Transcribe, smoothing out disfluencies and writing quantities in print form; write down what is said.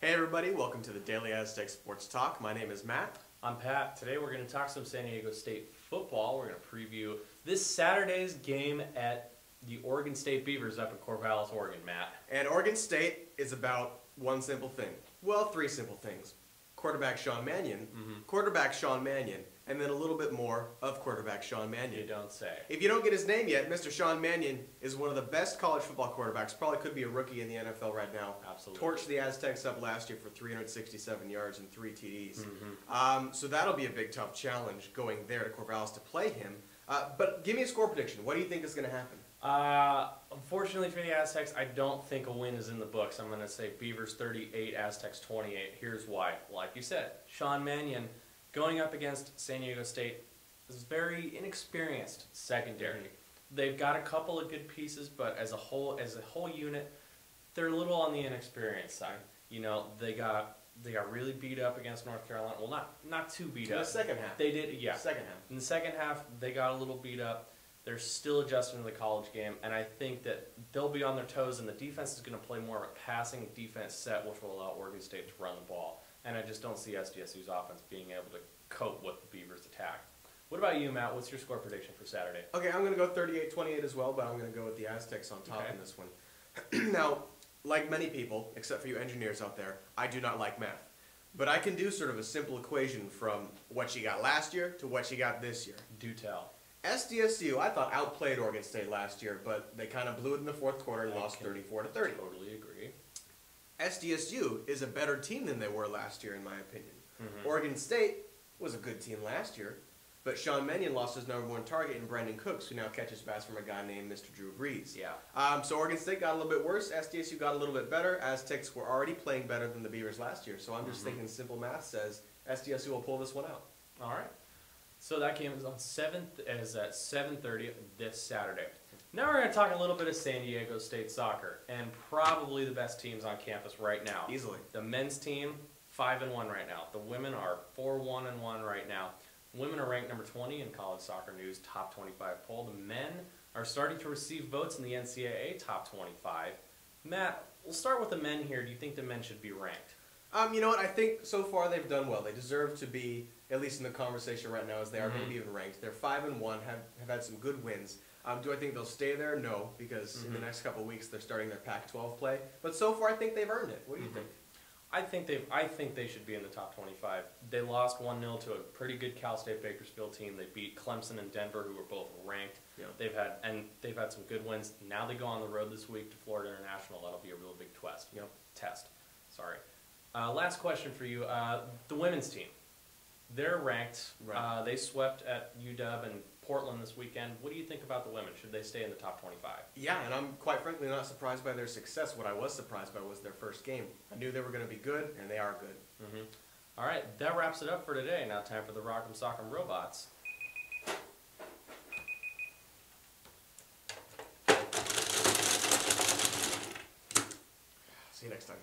Hey everybody, welcome to the Daily Aztec Sports Talk. My name is Matt. I'm Pat. Today we're going to talk some San Diego State football. We're going to preview this Saturday's game at the Oregon State Beavers up in Corvallis, Oregon, Matt. And Oregon State is about one simple thing. Well, three simple things. Quarterback Sean Mannion, and then a little bit more of quarterback Sean Mannion. You don't say. If you don't get his name yet, Mr. Sean Mannion is one of the best college football quarterbacks. Probably could be a rookie in the NFL right now. Absolutely. Torched the Aztecs up last year for 367 yards and 3 TDs. So that'll be a big, tough challenge going there to Corvallis to play him. But give me a score prediction. What do you think is going to happen? Unfortunately for the Aztecs, I don't think a win is in the books. I'm going to say Beavers 38, Aztecs 28. Here's why. Like you said, Sean Mannion going up against San Diego State is very inexperienced secondary. They've got a couple of good pieces, but as a whole unit, they're a little on the inexperienced side. You know, they got really beat up against North Carolina. Well, not too beat up. In the second half. They did, yeah. Second half. In the second half, they got a little beat up. They're still adjusting to the college game, and I think that they'll be on their toes, and the defense is going to play more of a passing defense set, which will allow Oregon State to run the ball. And I just don't see SDSU's offense being able to cope with the Beavers' attack. What about you, Matt? What's your score prediction for Saturday? Okay, I'm going to go 38-28 as well, but I'm going to go with the Aztecs on top in this one. Now, like many people, except for you engineers out there, I do not like math. But I can do sort of a simple equation from what you got last year to what you got this year. Do tell. SDSU, I thought, outplayed Oregon State last year, but they kind of blew it in the fourth quarter and lost 34-30. Totally agree. SDSU is a better team than they were last year, in my opinion. Oregon State was a good team last year, but Sean Mannion lost his #1 target in Brandon Cooks, who now catches pass from a guy named Mr. Drew Brees. Yeah. So Oregon State got a little bit worse. SDSU got a little bit better. Aztecs were already playing better than the Beavers last year, so I'm just thinking simple math says SDSU will pull this one out. All right. So that game is at 7:30 this Saturday. Now we're going to talk a little bit of San Diego State soccer, and probably the best teams on campus right now. Easily. The men's team, 5-1 right now. The women are 4-1-1 right now. Women are ranked number 20 in College Soccer News Top 25 poll. The men are starting to receive votes in the NCAA Top 25. Matt, we'll start with the men here. Do you think the men should be ranked? You know what? I think so far they've done well. They deserve to be, at least in the conversation right now, as they are maybe even ranked. They're 5-1, have had some good wins. Do I think they'll stay there? No, because in the next couple of weeks they're starting their Pac-12 play. But so far I think they've earned it. What do you think? I think they should be in the top 25. They lost 1-0 to a pretty good Cal State Bakersfield team. They beat Clemson and Denver, who were both ranked. Yeah. They've had some good wins. Now they go on the road this week to Florida International. That'll be a real big test. Sorry. Last question for you. The women's team. They're ranked. Right. They swept at UW and Portland this weekend. What do you think about the women? Should they stay in the top 25? Yeah, and I'm quite frankly not surprised by their success. What I was surprised by was their first game. I knew they were going to be good, and they are good. All right, that wraps it up for today. Now time for the Rock'em Sock'em Robots. See you next time.